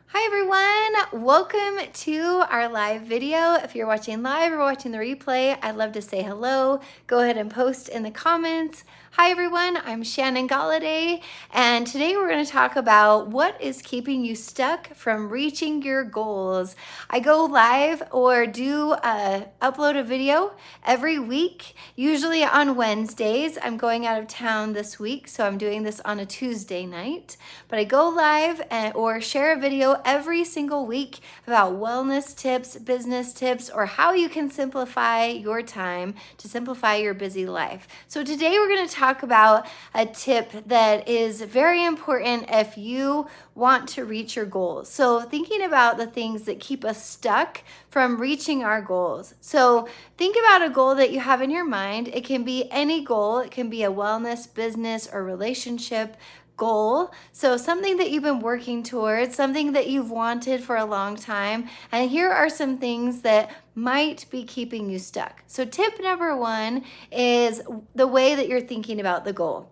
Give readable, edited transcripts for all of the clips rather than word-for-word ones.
Hi everyone, welcome to our live video. If you're watching live or watching the replay, I'd love to say hello. Go ahead and post in the comments. Hi everyone, I'm Shannon Golladay, and today we're going to talk about what is keeping you stuck from reaching your goals. I go live or upload a video every week, usually on Wednesdays. I'm going out of town this week, so I'm doing this on a Tuesday night, but I go live or share a video every single week about wellness tips, business tips, or how you can simplify your time to simplify your busy life. So today we're going to talk about a tip that is very important if you want to reach your goals. So thinking about the things that keep us stuck from reaching our goals. So think about a goal that you have in your mind. It can be any goal. It can be a wellness, business, or relationship goal. So something that you've been working towards, something that you've wanted for a long time. And here are some things that might be keeping you stuck. So tip number one is the way that you're thinking about the goal.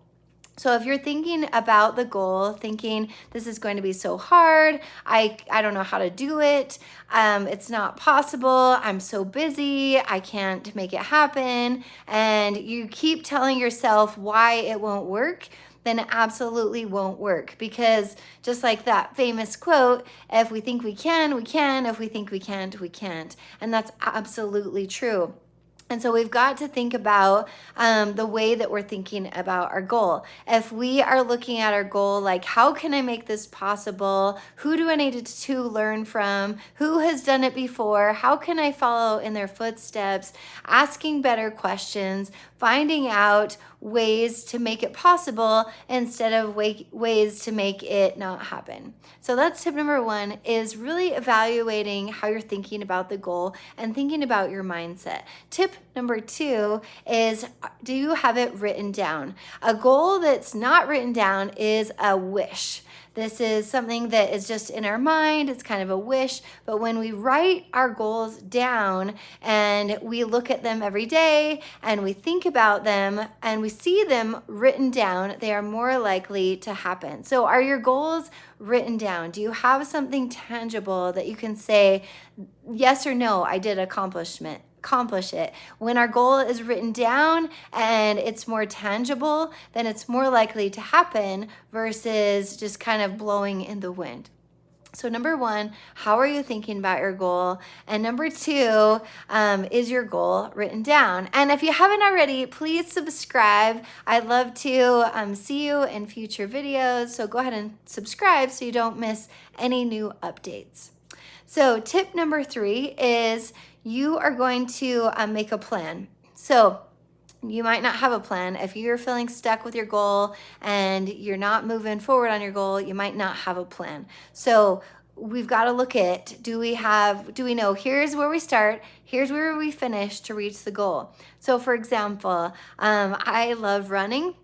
So if you're thinking about the goal, thinking this is going to be so hard, I don't know how to do it, it's not possible, I'm so busy, I can't make it happen, and you keep telling yourself why it won't work, then it absolutely won't work. Because just like that famous quote, if we think we can, we can. If we think we can't, we can't. And that's absolutely true. And so we've got to think about the way that we're thinking about our goal. If we are looking at our goal like, how can I make this possible? Who do I need to learn from? Who has done it before? How can I follow in their footsteps? Asking better questions, finding out ways to make it possible instead of ways to make it not happen. So that's tip number one, is really evaluating how you're thinking about the goal and thinking about your mindset. Tip number two is, do you have it written down? A goal that's not written down is a wish. This is something that is just in our mind. It's kind of a wish. But when we write our goals down and we look at them every day and we think about them and we see them written down, they are more likely to happen. So are your goals written down? Do you have something tangible that you can say, yes or no, I did accomplish it? When our goal is written down and it's more tangible, then it's more likely to happen versus just kind of blowing in the wind. So number one, how are you thinking about your goal? And number two, is your goal written down? And if you haven't already, please subscribe. I'd love to see you in future videos. So go ahead and subscribe so you don't miss any new updates. So tip number three is you are going to make a plan. So you might not have a plan. If you're feeling stuck with your goal and you're not moving forward on your goal, you might not have a plan. So we've got to look at, do we know, here's where we start, here's where we finish to reach the goal. So for example, I love running,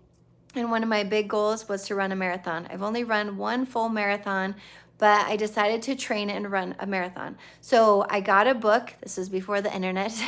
and one of my big goals was to run a marathon. I've only run one full marathon, but I decided to train and run a marathon. So I got a book. This was before the internet.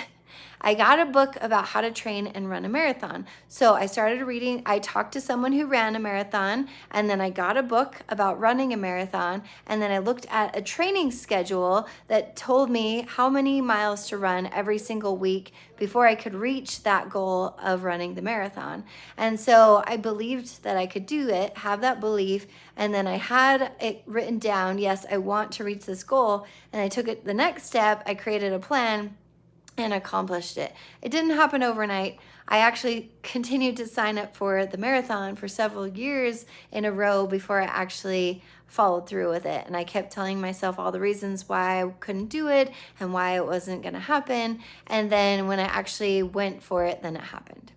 I got a book about how to train and run a marathon. So I started reading, I talked to someone who ran a marathon, and then I got a book about running a marathon, and then I looked at a training schedule that told me how many miles to run every single week before I could reach that goal of running the marathon. And so I believed that I could do it, have that belief, and then I had it written down, yes, I want to reach this goal, and I took it the next step, I created a plan and accomplished it. It didn't happen overnight. I actually continued to sign up for the marathon for several years in a row before I actually followed through with it. And I kept telling myself all the reasons why I couldn't do it and why it wasn't going to happen. And then when I actually went for it, then it happened.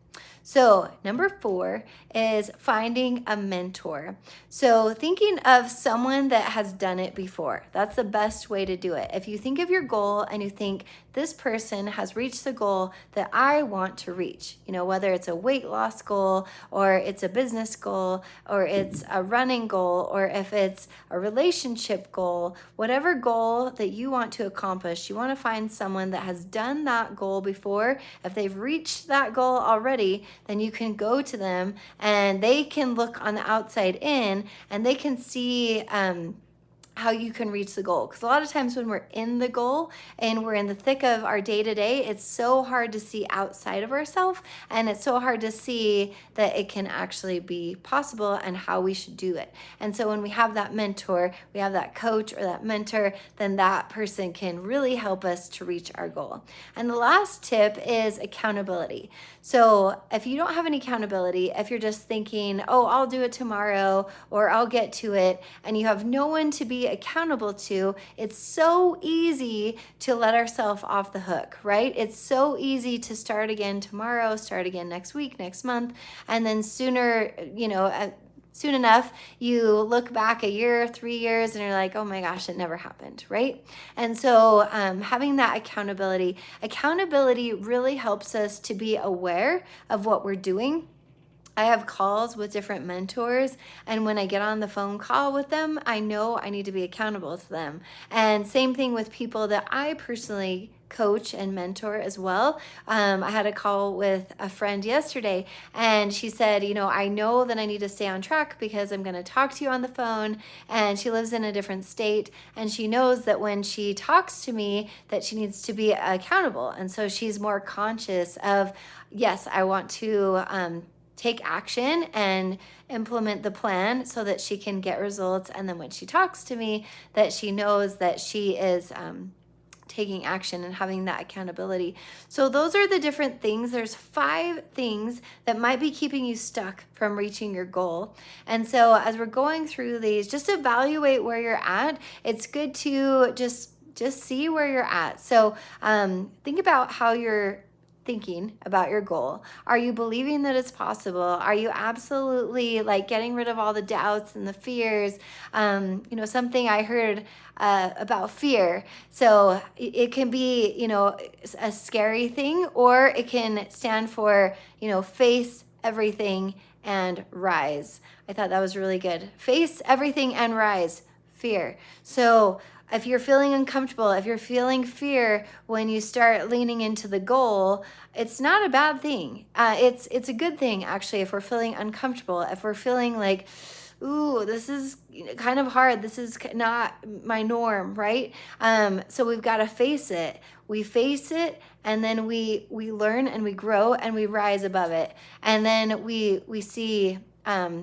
So number four is finding a mentor. So thinking of someone that has done it before. That's the best way to do it. If you think of your goal and you think this person has reached the goal that I want to reach, whether it's a weight loss goal or it's a business goal or it's a running goal or if it's a relationship goal, whatever goal that you want to accomplish, you want to find someone that has done that goal before. If they've reached that goal already, then you can go to them and they can look on the outside in and they can see how you can reach the goal. Because a lot of times when we're in the goal and we're in the thick of our day-to-day, it's so hard to see outside of ourselves, and it's so hard to see that it can actually be possible and how we should do it. And so when we have that mentor, we have that coach or that mentor, then that person can really help us to reach our goal. And the last tip is accountability. So if you don't have any accountability, if you're just thinking, oh, I'll do it tomorrow, or I'll get to it, and you have no one to be accountable to, it's so easy to let ourselves off the hook, right? It's so easy to start again tomorrow, start again next week, next month, and then soon enough, you look back a year, 3 years, and you're like, oh my gosh, it never happened, right? And so having that accountability really helps us to be aware of what we're doing. I have calls with different mentors, and when I get on the phone call with them, I know I need to be accountable to them. And same thing with people that I personally coach and mentor as well. I had a call with a friend yesterday, and she said, I know that I need to stay on track because I'm going to talk to you on the phone, and she lives in a different state, and she knows that when she talks to me that she needs to be accountable. And so she's more conscious of, yes, I want to take action and implement the plan so that she can get results. And then when she talks to me, that she knows that she is taking action and having that accountability. So those are the different things. There's 5 things that might be keeping you stuck from reaching your goal. And so as we're going through these, just evaluate where you're at. It's good to just see where you're at. So think about how you're thinking about your goal. Are you believing that it's possible? Are you absolutely getting rid of all the doubts and the fears? Something I heard about fear. So it can be, a scary thing, or it can stand for, face everything and rise. I thought that was really good. Face everything and rise. Fear. So if you're feeling uncomfortable, if you're feeling fear when you start leaning into the goal, it's not a bad thing. It's a good thing, actually, if we're feeling uncomfortable, if we're feeling like, ooh, this is kind of hard, this is not my norm, right? So we've got to face it. We face it, and then we learn and we grow and we rise above it. And then we see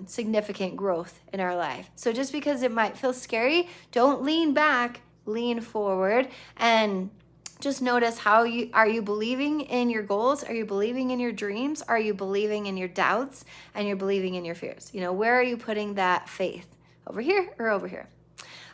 significant growth in our life. So just because it might feel scary, don't lean back, lean forward, and just notice how are you believing in your goals? Are you believing in your dreams? Are you believing in your doubts? And you're believing in your fears? Where are you putting that faith? Over here or over here?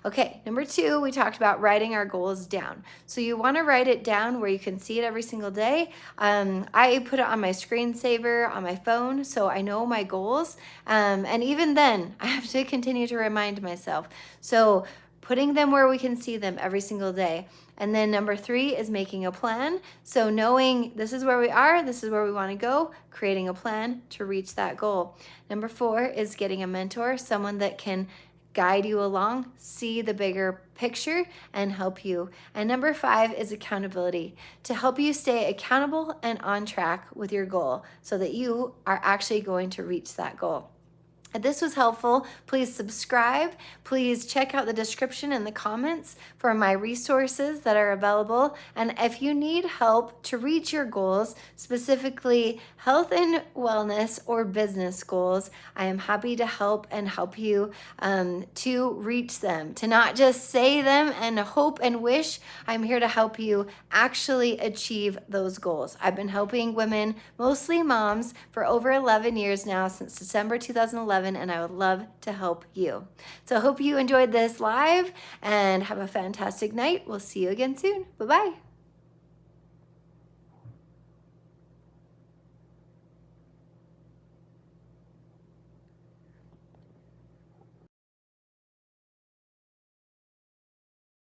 Okay, number 2, we talked about writing our goals down. So you want to write it down where you can see it every single day. I put it on my screensaver on my phone so I know my goals. And even then, I have to continue to remind myself. So putting them where we can see them every single day. And then number 3 is making a plan. So knowing this is where we are, this is where we want to go, creating a plan to reach that goal. Number 4 is getting a mentor, someone that can guide you along, see the bigger picture, and help you. And number 5 is accountability, to help you stay accountable and on track with your goal so that you are actually going to reach that goal. If this was helpful, please subscribe. Please check out the description and the comments for my resources that are available. And if you need help to reach your goals, specifically health and wellness or business goals, I am happy to help you to reach them, to not just say them and hope and wish. I'm here to help you actually achieve those goals. I've been helping women, mostly moms, for over 11 years now, since December 2011. And I would love to help you. So I hope you enjoyed this live and have a fantastic night. We'll see you again soon. Bye-bye.